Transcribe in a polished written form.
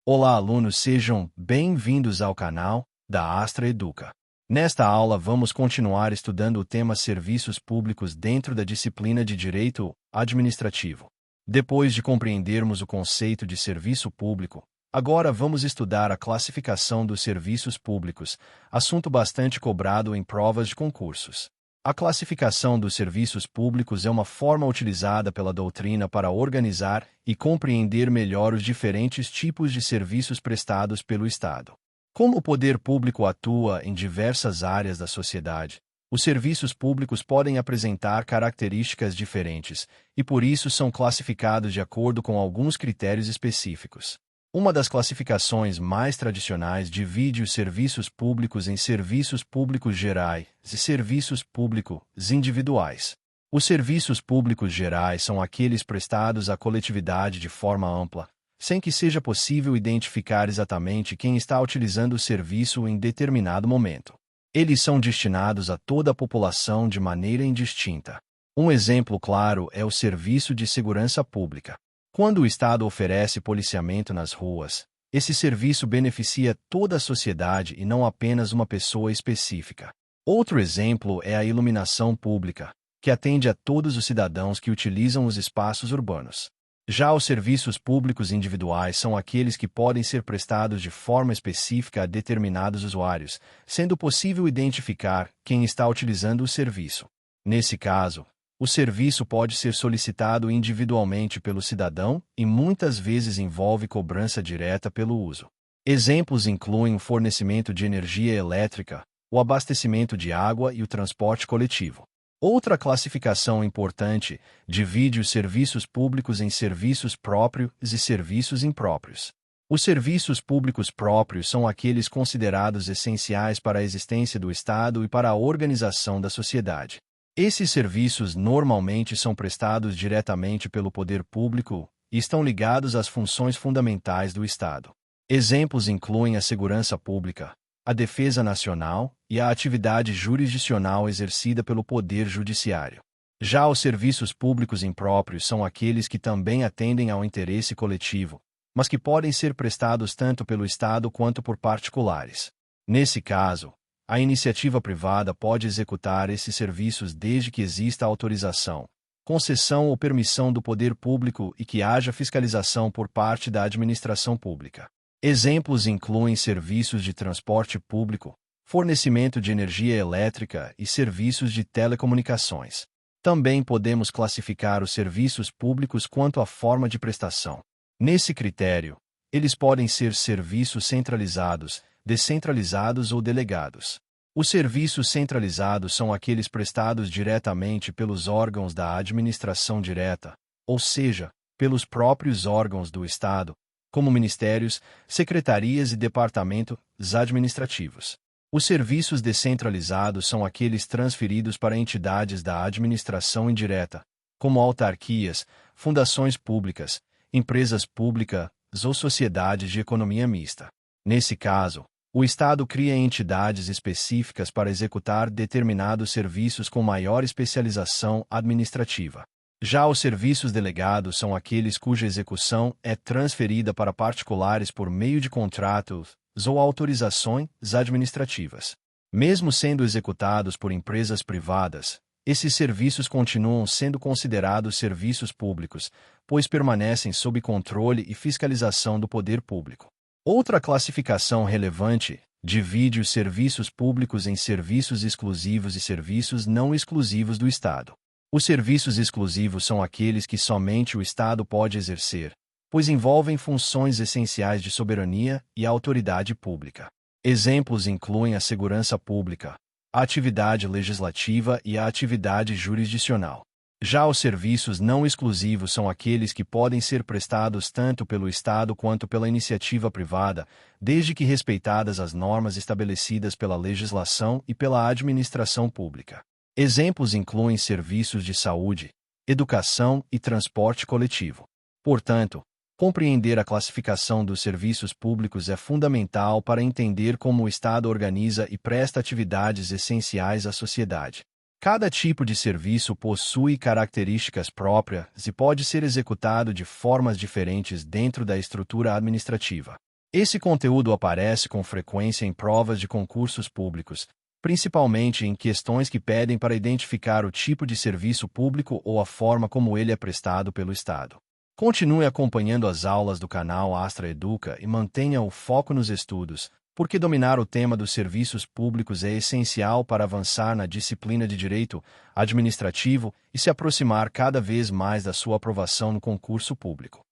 Olá, alunos, sejam bem-vindos ao canal da Astra Educa. Nesta aula, vamos continuar estudando o tema Serviços Públicos dentro da disciplina de Direito Administrativo. Depois de compreendermos o conceito de serviço público, agora vamos estudar a classificação dos serviços públicos, assunto bastante cobrado em provas de concursos. A classificação dos serviços públicos é uma forma utilizada pela doutrina para organizar e compreender melhor os diferentes tipos de serviços prestados pelo Estado. Como o poder público atua em diversas áreas da sociedade, os serviços públicos podem apresentar características diferentes e, por isso, são classificados de acordo com alguns critérios específicos. Uma das classificações mais tradicionais divide os serviços públicos em serviços públicos gerais e serviços públicos individuais. Os serviços públicos gerais são aqueles prestados à coletividade de forma ampla, sem que seja possível identificar exatamente quem está utilizando o serviço em determinado momento. Eles são destinados a toda a população de maneira indistinta. Um exemplo claro é o serviço de segurança pública. Quando o Estado oferece policiamento nas ruas, esse serviço beneficia toda a sociedade e não apenas uma pessoa específica. Outro exemplo é a iluminação pública, que atende a todos os cidadãos que utilizam os espaços urbanos. Já os serviços públicos individuais são aqueles que podem ser prestados de forma específica a determinados usuários, sendo possível identificar quem está utilizando o serviço. Nesse caso, o serviço pode ser solicitado individualmente pelo cidadão e muitas vezes envolve cobrança direta pelo uso. Exemplos incluem o fornecimento de energia elétrica, o abastecimento de água e o transporte coletivo. Outra classificação importante divide os serviços públicos em serviços próprios e serviços impróprios. Os serviços públicos próprios são aqueles considerados essenciais para a existência do Estado e para a organização da sociedade. Esses serviços normalmente são prestados diretamente pelo poder público e estão ligados às funções fundamentais do Estado. Exemplos incluem a segurança pública, a defesa nacional e a atividade jurisdicional exercida pelo Poder Judiciário. Já os serviços públicos impróprios são aqueles que também atendem ao interesse coletivo, mas que podem ser prestados tanto pelo Estado quanto por particulares. Nesse caso, a iniciativa privada pode executar esses serviços desde que exista autorização, concessão ou permissão do poder público e que haja fiscalização por parte da administração pública. Exemplos incluem serviços de transporte público, fornecimento de energia elétrica e serviços de telecomunicações. Também podemos classificar os serviços públicos quanto à forma de prestação. Nesse critério, eles podem ser serviços centralizados, descentralizados ou delegados. Os serviços centralizados são aqueles prestados diretamente pelos órgãos da administração direta, ou seja, pelos próprios órgãos do Estado, como ministérios, secretarias e departamentos administrativos. Os serviços descentralizados são aqueles transferidos para entidades da administração indireta, como autarquias, fundações públicas, empresas públicas ou sociedades de economia mista. Nesse caso, o Estado cria entidades específicas para executar determinados serviços com maior especialização administrativa. Já os serviços delegados são aqueles cuja execução é transferida para particulares por meio de contratos ou autorizações administrativas. Mesmo sendo executados por empresas privadas, esses serviços continuam sendo considerados serviços públicos, pois permanecem sob controle e fiscalização do poder público. Outra classificação relevante divide os serviços públicos em serviços exclusivos e serviços não exclusivos do Estado. Os serviços exclusivos são aqueles que somente o Estado pode exercer, pois envolvem funções essenciais de soberania e autoridade pública. Exemplos incluem a segurança pública, a atividade legislativa e a atividade jurisdicional. Já os serviços não exclusivos são aqueles que podem ser prestados tanto pelo Estado quanto pela iniciativa privada, desde que respeitadas as normas estabelecidas pela legislação e pela administração pública. Exemplos incluem serviços de saúde, educação e transporte coletivo. Portanto, compreender a classificação dos serviços públicos é fundamental para entender como o Estado organiza e presta atividades essenciais à sociedade. Cada tipo de serviço possui características próprias e pode ser executado de formas diferentes dentro da estrutura administrativa. Esse conteúdo aparece com frequência em provas de concursos públicos, principalmente em questões que pedem para identificar o tipo de serviço público ou a forma como ele é prestado pelo Estado. Continue acompanhando as aulas do canal Astra Educa e mantenha o foco nos estudos, porque dominar o tema dos serviços públicos é essencial para avançar na disciplina de direito administrativo e se aproximar cada vez mais da sua aprovação no concurso público.